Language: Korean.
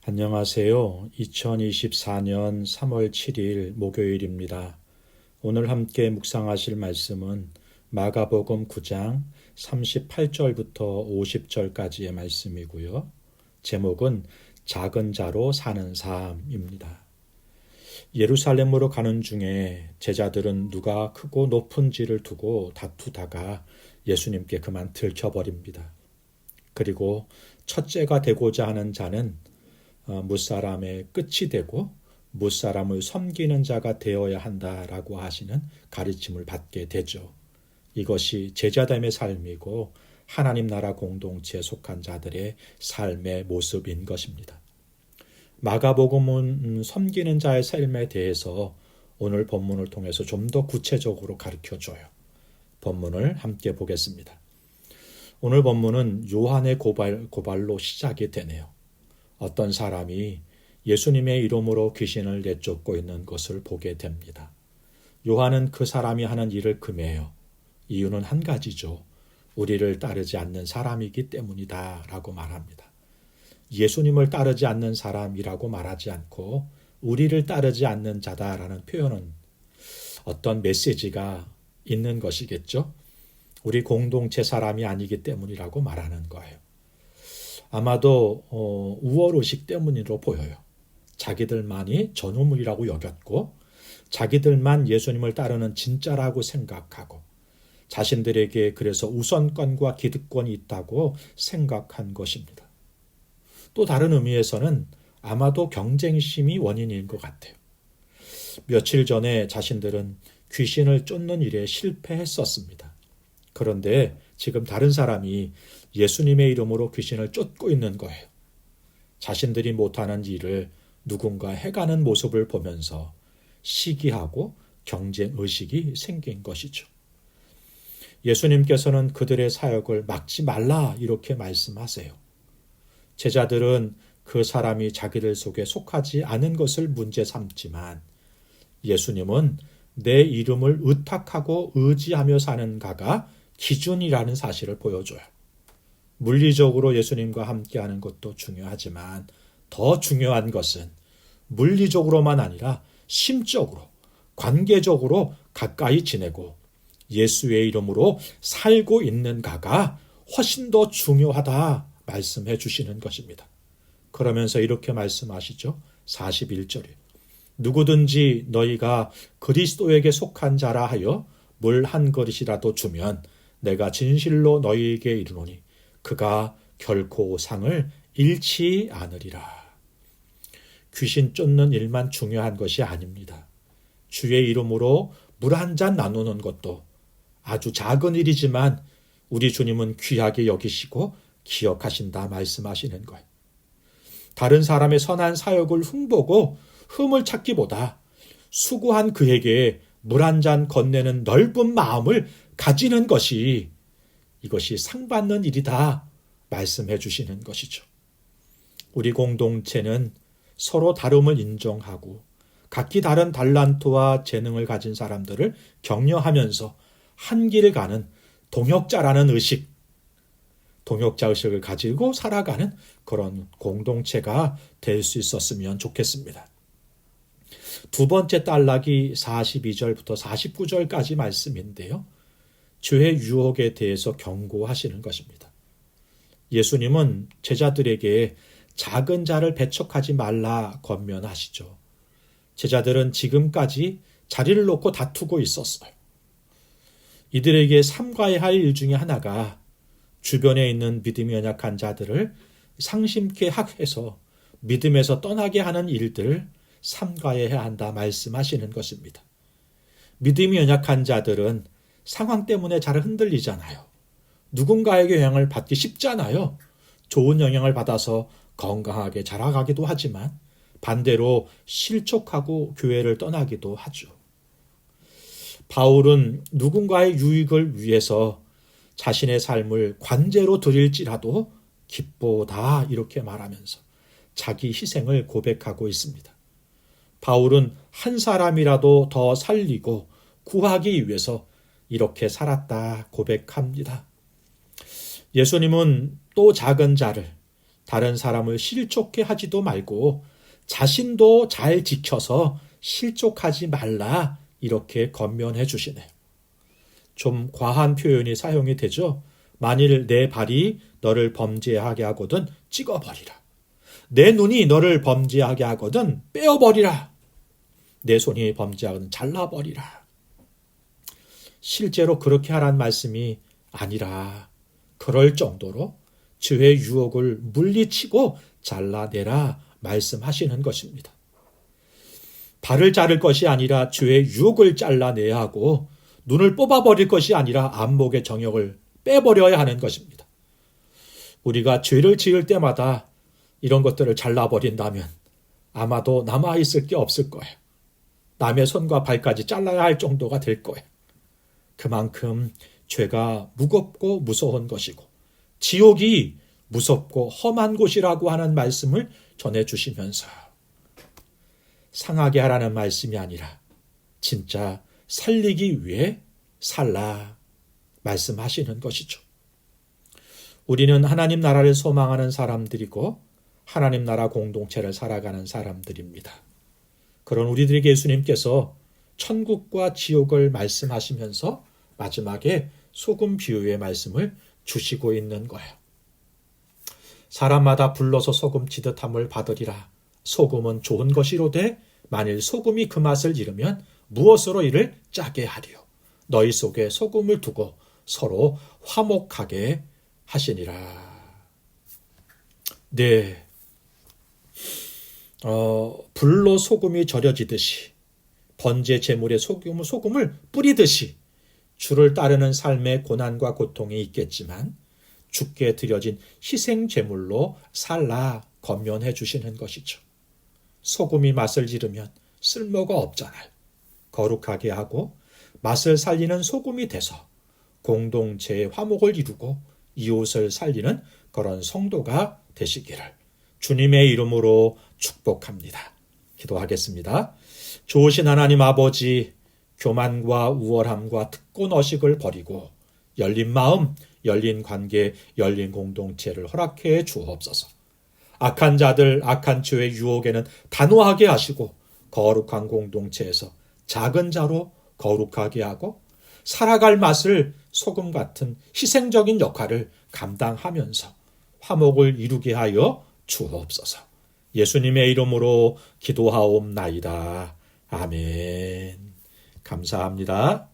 안녕하세요. 2024년 3월 7일 목요일입니다. 오늘 함께 묵상하실 말씀은 마가복음 9장 38절부터 50절까지의 말씀이고요. 제목은 작은 자로 사는 삶입니다. 예루살렘으로 가는 중에 제자들은 누가 크고 높은 지를 두고 다투다가 예수님께 그만 들켜버립니다. 그리고 첫째가 되고자 하는 자는 무사람의 끝이 되고 무사람을 섬기는 자가 되어야 한다라고 하시는 가르침을 받게 되죠. 이것이 제자됨의 삶이고 하나님 나라 공동체에 속한 자들의 삶의 모습인 것입니다. 마가복음은 섬기는 자의 삶에 대해서 오늘 본문을 통해서 좀 더 구체적으로 가르쳐줘요. 본문을 함께 보겠습니다. 오늘 본문은 요한의 고발로 시작이 되네요. 어떤 사람이 예수님의 이름으로 귀신을 내쫓고 있는 것을 보게 됩니다. 요한은 그 사람이 하는 일을 금해요. 이유는 한 가지죠. 우리를 따르지 않는 사람이기 때문이다 라고 말합니다. 예수님을 따르지 않는 사람이라고 말하지 않고 우리를 따르지 않는 자다라는 표현은 어떤 메시지가 있는 것이겠죠. 우리 공동체 사람이 아니기 때문이라고 말하는 거예요. 아마도 우월의식 때문으로 보여요. 자기들만이 전우물이라고 여겼고 자기들만 예수님을 따르는 진짜라고 생각하고 자신들에게 그래서 우선권과 기득권이 있다고 생각한 것입니다. 또 다른 의미에서는 아마도 경쟁심이 원인인 것 같아요. 며칠 전에 자신들은 귀신을 쫓는 일에 실패했었습니다. 그런데 지금 다른 사람이 예수님의 이름으로 귀신을 쫓고 있는 거예요. 자신들이 못하는 일을 누군가 해가는 모습을 보면서 시기하고 경쟁의식이 생긴 것이죠. 예수님께서는 그들의 사역을 막지 말라 이렇게 말씀하세요. 제자들은 그 사람이 자기들 속에 속하지 않은 것을 문제 삼지만 예수님은 내 이름을 의탁하고 의지하며 사는 가가 기준이라는 사실을 보여줘요. 물리적으로 예수님과 함께하는 것도 중요하지만 더 중요한 것은 물리적으로만 아니라 심적으로, 관계적으로 가까이 지내고 예수의 이름으로 살고 있는가가 훨씬 더 중요하다 말씀해 주시는 것입니다. 그러면서 이렇게 말씀하시죠. 41절에 누구든지 너희가 그리스도에게 속한 자라 하여 물 한 그릇이라도 주면 내가 진실로 너희에게 이르노니 그가 결코 상을 잃지 않으리라. 귀신 쫓는 일만 중요한 것이 아닙니다. 주의 이름으로 물 한 잔 나누는 것도 아주 작은 일이지만 우리 주님은 귀하게 여기시고 기억하신다 말씀하시는 거예요. 다른 사람의 선한 사역을 흠보고 흠을 찾기보다 수고한 그에게 물 한 잔 건네는 넓은 마음을 가지는 것이 이것이 상받는 일이다 말씀해 주시는 것이죠. 우리 공동체는 서로 다름을 인정하고 각기 다른 달란트와 재능을 가진 사람들을 격려하면서 한 길을 가는 동역자라는 의식, 동역자 의식을 가지고 살아가는 그런 공동체가 될 수 있었으면 좋겠습니다. 두 번째 단락이 42절부터 49절까지 말씀인데요. 죄의 유혹에 대해서 경고하시는 것입니다. 예수님은 제자들에게 작은 자를 배척하지 말라 권면하시죠. 제자들은 지금까지 자리를 놓고 다투고 있었어요. 이들에게 삼가야 할 일 중에 하나가 주변에 있는 믿음이 연약한 자들을 상심케 해서 믿음에서 떠나게 하는 일들을 삼가해야 한다 말씀하시는 것입니다. 믿음이 연약한 자들은 상황 때문에 잘 흔들리잖아요. 누군가에게 영향을 받기 쉽잖아요. 좋은 영향을 받아서 건강하게 자라가기도 하지만 반대로 실족하고 교회를 떠나기도 하죠. 바울은 누군가의 유익을 위해서 자신의 삶을 관제로 드릴지라도 기쁘다 이렇게 말하면서 자기 희생을 고백하고 있습니다. 바울은 한 사람이라도 더 살리고 구하기 위해서 이렇게 살았다 고백합니다. 예수님은 또 작은 자를 다른 사람을 실족해 하지도 말고 자신도 잘 지켜서 실족하지 말라 이렇게 권면해 주시네요. 좀 과한 표현이 사용이 되죠. 만일 내 발이 너를 범죄하게 하거든 찍어버리라. 내 눈이 너를 범죄하게 하거든 빼어버리라. 내 손이 범죄하거든 잘라버리라. 실제로 그렇게 하라는 말씀이 아니라 그럴 정도로 죄의 유혹을 물리치고 잘라내라 말씀하시는 것입니다. 발을 자를 것이 아니라 죄의 유혹을 잘라내야 하고 눈을 뽑아버릴 것이 아니라 안목의 정욕을 빼버려야 하는 것입니다. 우리가 죄를 지을 때마다 이런 것들을 잘라버린다면 아마도 남아있을 게 없을 거예요. 남의 손과 발까지 잘라야 할 정도가 될 거예요. 그만큼 죄가 무겁고 무서운 것이고 지옥이 무섭고 험한 곳이라고 하는 말씀을 전해주시면서 상하게 하라는 말씀이 아니라 진짜 살리기 위해 살라 말씀하시는 것이죠. 우리는 하나님 나라를 소망하는 사람들이고 하나님 나라 공동체를 살아가는 사람들입니다. 그런 우리들에게 예수님께서 천국과 지옥을 말씀하시면서 마지막에 소금 비유의 말씀을 주시고 있는 거예요. 사람마다 불러서 소금 치듯함을 받으리라. 소금은 좋은 것이로되 만일 소금이 그 맛을 잃으면 무엇으로 이를 짜게 하리요. 너희 속에 소금을 두고 서로 화목하게 하시니라. 네, 불로 소금이 절여지듯이 번제 제물에 소금을 뿌리듯이 주를 따르는 삶의 고난과 고통이 있겠지만 주께 드려진 희생 제물로 살라 권면해 주시는 것이죠. 소금이 맛을 잃으면 쓸모가 없잖아요. 거룩하게 하고 맛을 살리는 소금이 돼서 공동체의 화목을 이루고 이웃을 살리는 그런 성도가 되시기를 주님의 이름으로 축복합니다. 기도하겠습니다. 좋으신 하나님 아버지, 교만과 우월함과 특권의식을 버리고 열린 마음, 열린 관계, 열린 공동체를 허락해 주옵소서. 악한 자들, 악한 죄의 유혹에는 단호하게 하시고 거룩한 공동체에서 작은 자로 거룩하게 하고 살아갈 맛을 소금 같은 희생적인 역할을 감당하면서 화목을 이루게 하여 주옵소서. 예수님의 이름으로 기도하옵나이다. 아멘. 감사합니다.